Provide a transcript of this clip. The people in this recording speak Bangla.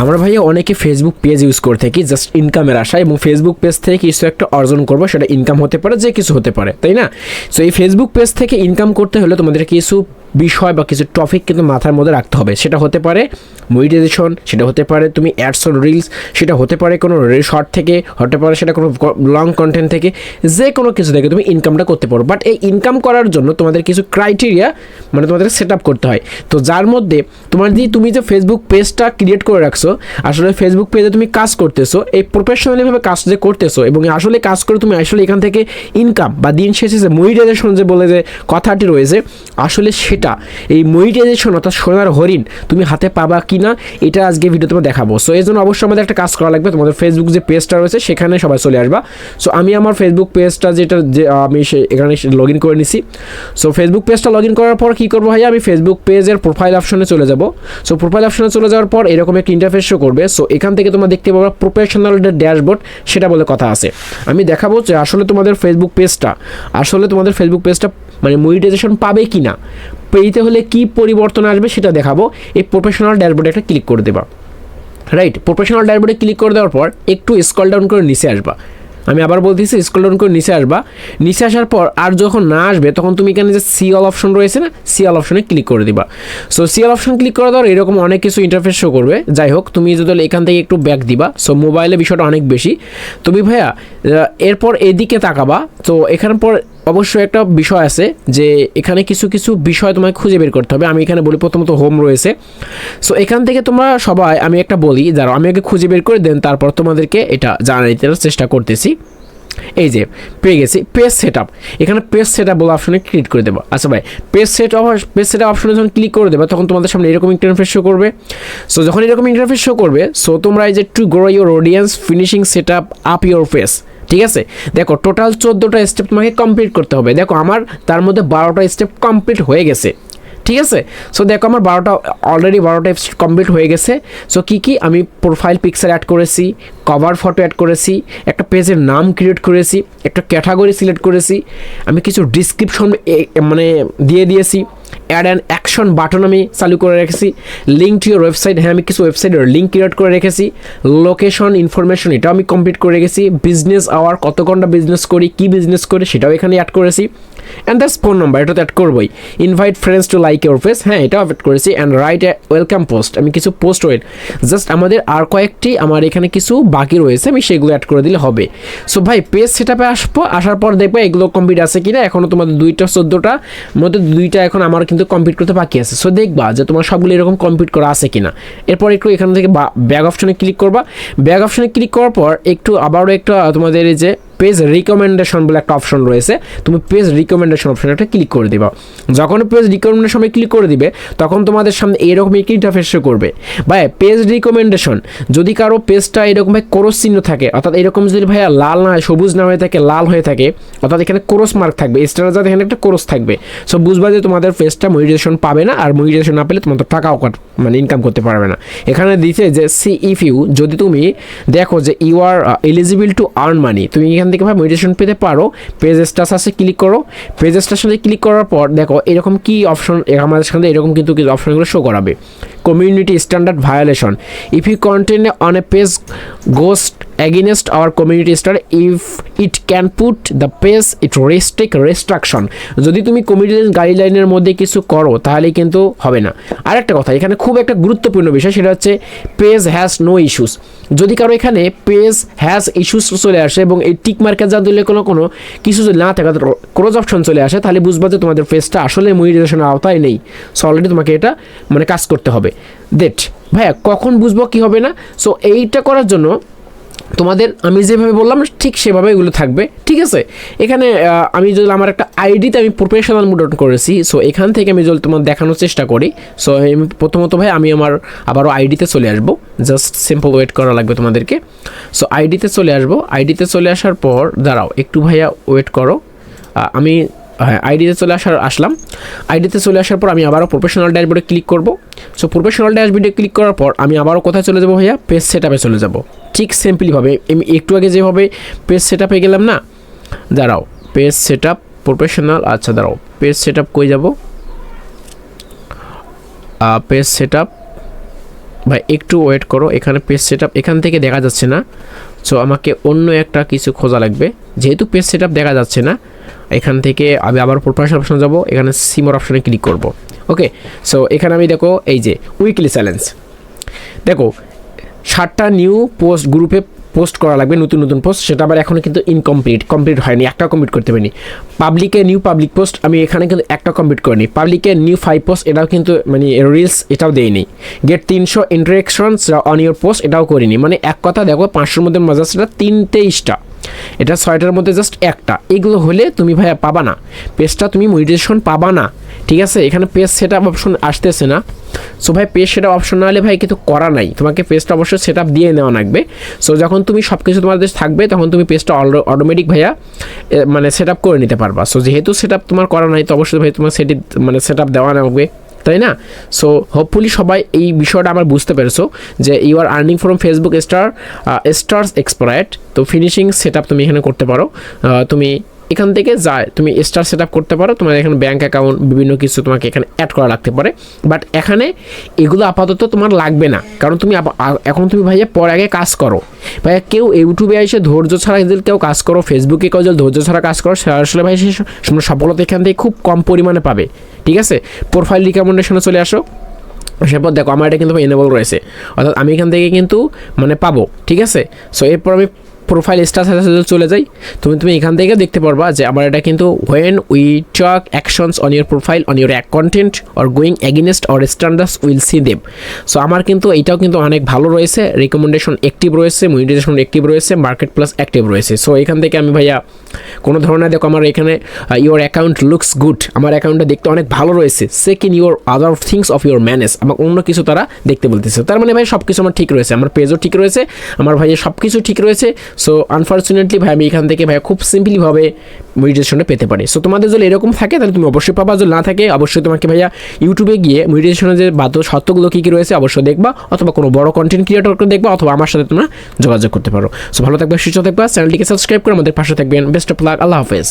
আমরা ভাইয়া অনেকে ফেসবুক পেজ ইউজ করে থাকি জাস্ট ইনকামের আশা, এবং ফেসবুক পেজ থেকে কিছু একটা অর্জন করবো, সেটা ইনকাম হতে পারে, যে কিছু হতে পারে, তাই না? সো এই ফেসবুক পেজ থেকে ইনকাম করতে হলে তোমাদের কিছু বিষয় বা কিছু টপিক কিন্তু মাথার মধ্যে রাখতে হবে। সেটা হতে পারে মনিটাইজেশন, সেটা হতে পারে তুমি অ্যাডস অন রিলস, সেটা হতে পারে কোনো শর্ট থেকে, হতে পারে সেটা কোনো লং কন্টেন্ট থেকে, যে কোনো কিছু থেকে তুমি ইনকামটা করতে পারো। বাট এই ইনকাম করার জন্য তোমাদের কিছু ক্রাইটেরিয়া মানে তোমাদের সেট আপ করতে হয়। তো যার মধ্যে তুমি যে ফেসবুক পেজটা ক্রিয়েট করে রাখছো, আসলে ফেসবুক পেজে তুমি কাজ করতেছো, এই প্রফেশনালিভাবে কাজ যে করতেছো এবং আসলে কাজ করে তুমি আসলে এখান থেকে ইনকাম বা দিন শেষে যে মনিটাইজেশন যে বলে যে কথাটি রয়েছে, আসলে সেটা এই মনিটাইজেশন অর্থাৎ সোনার হরিণ তুমি হাতে পাবা কি না, এটা আজকে ভিডিও তোমার দেখাবো। সো এই জন্য অবশ্যই আমাদের একটা কাজ করা লাগবে। তোমাদের ফেসবুক যে পেজটা রয়েছে সেখানে সবাই চলে আসবা। সো আমি আমার ফেসবুক পেজটা যে আমি এখানে লগ ইন করে নিছি। সো ফেসবুক পেজটা লগ ইন করার পর কী করবো ভাইয়া, আমি ফেসবুক পেজের প্রোফাইল অপশনে চলে যাব। সো প্রোফাইল অপশনে চলে যাওয়ার পর এরকম একটা ইন্টারফেস শো করবে। সো এখান থেকে তোমরা দেখতে পাবা প্রফেশনাল ড্যাশবোর্ড, সেটা বলে কথা আছে। আমি দেখাবো যে আসলে তোমাদের ফেসবুক পেজটা মানে মনিটাইজেশন পাবে কি না, পেতে হলে কি পরিবর্তন আসবে সেটা দেখাবো। এই প্রফেশনাল ড্যাশবোর্ডে একটা ক্লিক করে দেবা, রাইট? প্রফেশনাল ড্যাশবোর্ডে ক্লিক করে দেওয়ার পর একটু স্ক্রল ডাউন করে নিচে আসবা। আমি আবার বলতেছি, স্ক্রল ডাউন করে নিচে আসবা। নিচে আসার পর আর যখন না আসবে তখন তুমি এখানে যে সি অল অপশন রয়েছে না, সি অল অপশনে ক্লিক করে দিবা। So see all option click করে দেওয়ার এরকম অনেক কিছু ইন্টারফেস শো করবে। যাই হোক, তুমি যদি এখান থেকে একটু ব্যাক দিবা। সো মোবাইলে বিষয়টা অনেক বেশি, তুমি ভাইয়া এরপর এদিকে তাকাবা। তো এখানে পর অবশ্যই একটা বিষয় আছে যে এখানে কিছু কিছু বিষয় তোমাকে খুঁজে বের করতে হবে। আমি এখানে বলি প্রথমত হোম রয়েছে। সো এখান থেকে তোমরা সবাই, আমি একটা বলি, যারা আমি আগে খুঁজে বের করে দেন তারপর তোমাদেরকে এটা জানাইতে চেষ্টা করতেছি। এই যে পেয়ে গেছি পেজ সেট আপ, এখানে পেজ সেট আপ বলে অপশনে ক্লিক করে দেবো। আচ্ছা ভাই, পেজ সেট আপ অপশনে যখন ক্লিক করে দেবে তখন তোমাদের সামনে এরকম ইন্টারফেস শো করবে। সো যখন এরকম ইন্টারফেস শো করবে, সো তোমরা এই যে to grow your audience finishing set up your page, ঠিক আছে? দেখো টোটাল 14টা স্টেপ তোমাকে কমপ্লিট করতে হবে। দেখো আমার তার মধ্যে 12টা স্টেপ কমপ্লিট হয়ে গেছে, ঠিক আছে? সো দেখো আমার 12টা কমপ্লিট হয়ে গেছে। সো কী আমি প্রোফাইল পিকচার অ্যাড করেছি, কভার ফটো অ্যাড করেছি, একটা পেজের নাম ক্রিয়েট করেছি, একটা ক্যাটাগরি সিলেক্ট করেছি, আমি কিছু ডিসক্রিপশন মানে দিয়ে দিয়েছি, অ্যাড অ্যান্ড অ্যাকশন বাটন আমি চালু করে রেখেছি, লিঙ্ক টু ইউর ওয়েবসাইট, হ্যাঁ আমি কিছু ওয়েবসাইটের লিঙ্ক ক্রিয়েট করে রেখেছি, লোকেশন ইনফরমেশন এটাও আমি কমপ্লিট করে রেখেছি, বিজনেস আওয়ার কত ঘন্টা বিজনেস করি, কী বিজনেস করি সেটাও এখানে অ্যাড করেছি, অ্যান্ড দ্যাটস ফোন নাম্বার, এটা তো অ্যাড করবোই, invite friends to like your page, হ্যাঁ এটাও অ্যাড করেছি, and write a welcome post, আমি কিছু পোস্ট জাস্ট আমাদের আর কয়েকটি আমার এখানে কিছু বাকি রয়েছে, আমি সেগুলো অ্যাড করে দিলে হবে। সো ভাই পেজ সেট আপে আসার পর দেখবে এগুলো কমপ্লিট আছে কিনা। এখনও তোমাদের 14টার মধ্যে 2টা এখন আমার কিন্তু কমপ্লিট করতে বাকি আছে। সো দেখবা যে তোমার সবগুলো এরকম কমপ্লিট করা আছে কিনা। এরপর একটু এখান থেকে ব্যাগ অপশনে ক্লিক করবা। ব্যাগ অপশনে ক্লিক করার পর একটু আবারও একটু তোমাদের এই যে পেজ রিকমেন্ডেশন বলে একটা অপশন রয়েছে, তুমি পেজ রিকমেন্ডেশন অপশনে একটা ক্লিক করে দিবা। যখন পেজ রিকমেন্ডেশনে ক্লিক করে দিবে তখন তোমাদের সামনে এইরকম একটি ইন্টারফেস শো করবে। ভাই পেজ রিকমেন্ডেশন যদি কারো পেজটা এরকম ভাই ক্রস চিহ্ন থাকে, অর্থাৎ এরকম যদি ভাইয়া লাল না হয়, সবুজ না হয়ে থাকে, লাল হয়ে থাকে, অর্থাৎ এখানে ক্রস মার্ক থাকবে, স্টার যাতে এখানে একটা ক্রস থাকবে, সো বুঝবা যে তোমাদের পেজটা মনিটাইজেশন পাবে না, আর মনিটাইজেশন না পেলে তোমার তো টাকাও মানে ইনকাম করতে পারবে না। এখানে দিচ্ছে যে সি ইফ ইউ, যদি তুমি দেখো যে you are eligible to earn money, তুমি এখান থেকে ভাই মনিটাইজেশন পেতে পারো। পেজ স্ট্যাটাসে ক্লিক করো। পেজ স্ট্যাটাসে ক্লিক করার পর দেখো এরকম কি অপশন আমাদের সামনে এরকম কিন্তু কিছু অপশনগুলো শো করাবে। Community standard violation, if you content on a page goes against our community standard if it can put the page it restriction, যদি তুমি কমিউনিটি গাইডলাইনের মধ্যে কিছু করো তাহলে কিন্তু হবে না। আরেকটা কথা এখানে খুব একটা গুরুত্বপূর্ণ বিষয়, সেটা হচ্ছে পেজ হ্যাজ নো ইস্যুস। যদি কারো এখানে পেজ হ্যাজ ইস্যুস চলে আসে এবং এই টিক মার্কে যা দিলে কোনো কিছু যদি না থাকে, ক্লোজ অপশন চলে আসে, তাহলে বুঝবা যে তোমাদের পেজটা আসলে মনিটাইজেশনের আওতায় নেই। সো অলরেডি তোমাকে এটা মানে কাজ করতে হবে। ভাইয়া কখন বুঝবো কি হবে না? সো এইটা করার জন্য তোমাদের আমি যেভাবে বললাম ঠিক সেভাবে এগুলো থাকবে, ঠিক আছে? এখানে আমি যদি আমার একটা আইডিতে আমি প্রফেশনাল মোড অন করেছি। সো এখান থেকে আমি যদি তোমার দেখানোর চেষ্টা করি, সো আমি প্রথমত ভাই আমি আমার আবারও আইডিতে চলে আসবো, জাস্ট সিম্পল ওয়েট করা লাগবে তোমাদেরকে। সো আইডিতে চলে আসবো। আইডিতে চলে আসার পর দাঁড়াও একটু ভাইয়া ওয়েট করো, আমি হ্যাঁ আইডিতে আসলাম। আইডিতে চলে আসার পর আমি আবারও প্রফেশনাল ড্যাশবোর্ডে ক্লিক করব। সো প্রফেশনাল ড্যাশবোর্ডে ক্লিক করার পর আমি আবারও কোথায় চলে যাব ভাইয়া? পেজ সেট আপে চলে যাব। ঠিক সিম্পলিভাবে আমি একটু আগে যেভাবে পেজ সেট আপে গেলাম না, দাঁড়াও পেজ সেট আপ প্রফেশনাল, আচ্ছা দাঁড়াও পেজ সেট আপ কই যাব? পেজ সেট আপ ভাই একটু ওয়েট করো, এখানে পেজ সেটআপ এখান থেকে দেখা যাচ্ছে না, সো আমাকে অন্য একটা কিছু খোঁজা লাগবে। যেহেতু পেজ সেটআপ দেখা যাচ্ছে না, এখান থেকে আমি আবার প্রোফাইল অপশনে যাব, এখানে সিমোর অপশনে ক্লিক করব। ওকে, সো এখানে আমি দেখো এই যে উইকলি চ্যালেঞ্জ, দেখো 7টা নিউ পোস্ট গ্রুপে পোস্ট করা লাগবে, নতুন নতুন পোস্ট, সেটা আবার এখনও কিন্তু কমপ্লিট হয়নি, একটা কমপ্লিট করতে পারিনি। পাবলিকে নিউ পাবলিক পোস্ট আমি এখানে কিন্তু একটা কমপ্লিট করিনি। পাবলিকে নিউ 5 পোস্ট এটাও কিন্তু মানে রিলস এটাও দেয়নি। গেট 300 ইন্টারেকশনস অন ইউর পোস্ট এটাও করিনি। মানে এক কথা দেখো 500-র মধ্যে মজা সেটা 23টা, এটা 6টার মধ্যে জাস্ট একটা। এগুলো হলে তুমি ভাইয়া পাবা না পেজটা, তুমি মনিটাইজেশন পাবা না, ঠিক আছে। এখানে পেজ সেটআপ অপশন আসতেছে না, সো ভাই পেজ সেটআপ অপশন না হলে ভাই কিন্তু করা নাই, তোমাকে পেজটা অবশ্যই সেটআপ দিয়ে নেওয়া লাগবে। সো যখন তুমি সব কিছু তোমাদের থাকবে তখন তুমি পেজটা অটোমেটিক ভাইয়া মানে সেটআপ করে নিতে পারবা। সো যেহেতু সেটআপ তোমার করা নাই, তো অবশ্যই ভাই তোমার সেটআপ দেওয়া লাগবে, তাই না। সো হোপফুলি সবাই এই বিষয়টা আমার বুঝতে পেরেছো যে you are earning from Facebook stars expired. তো ফিনিশিং সেটআপ তুমি এখানে করতে পারো, তুমি এখান থেকে তুমি স্টার সেটআপ করতে পারো। তোমার এখানে ব্যাঙ্ক অ্যাকাউন্ট বিভিন্ন কিছু তোমাকে এখানে অ্যাড করা লাগতে পারে, বাট এখানে এগুলো আপাতত তোমার লাগবে না, কারণ তুমি এখন তুমি ভাইয়া পরে আগে কাজ করো ভাইয়া। কেউ ইউটিউবে এসে ধৈর্য ছাড়া যদি কেউ কাজ করো, ফেসবুকে কেউ যদি ধৈর্য ছাড়া কাজ করো, আসলে ভাই সে সফলতা এখান থেকে খুব কম পরিমাণে পাবে, ঠিক আছে। প্রোফাইল রিকমেন্ডেশনে চলে আসো, সেরপর দেখো আমার এটা কিন্তু এনেবল রয়েছে, অর্থাৎ আমি এখান থেকে কিন্তু মানে পাবো, ঠিক আছে। সো এরপর আমি প্রোফাইল স্টার চলে যাই, তুমি এখান থেকে দেখতে পারবা যে আমার এটা কিন্তু when we talk actions on your profile on your content or going against or standards will see them. So আমার কিন্তু এইটাও কিন্তু অনেক ভালো রয়েছে, রিকমেন্ডেশন অ্যাক্টিভ রয়েছে, মনিটাইজেশন অ্যাক্টিভ রয়েছে, মার্কেট প্লাস অ্যাক্টিভ রয়েছে। সো এখান থেকে আমি ভাইয়া কোনো ধরনের দেখো আমার এখানে ইউর অ্যাকাউন্ট লুকস গুড, আমার অ্যাকাউন্টটা দেখতে অনেক ভালো রয়েছে। Second your other things of your manage, আমার অন্য কিছু তারা দেখতে বলতেছে, তার মানে ভাই সব কিছু আমার ঠিক রয়েছে, আমার পেজও ঠিক রয়েছে, আমার ভাইয়া সব কিছু ঠিক রয়েছে। সো আনফর্চুনেটলি ভাই আমি এখান থেকে ভাইয়া খুব সিম্পলিভাবে মনিটাইজেশনে পেতে পারি। সো তোমাদের যদি এরকম থাকে তাহলে তুমি অবশ্যই পাবা, যদি না থাকে অবশ্যই তোমাকে ভাইয়া ইউটিউবে গিয়ে মনিটাইজেশনের যে বাধ্য সত্যগুলো কী কী রয়েছে অবশ্যই দেখবা, অথবা কোনো বড় কন্টেন্ট ক্রিয়েটরকে দেখবা, অথবা আমার সাথে তোমরা যোগাযোগ করতে পারো। সো ভালো থাকবে, সুস্থ থাকবা, চ্যানেলটিকে সাবস্ক্রাইব করে আমাদের পাশে থাকবেন। বেস্ট অফ লাক, আল্লাহ হাফেজ।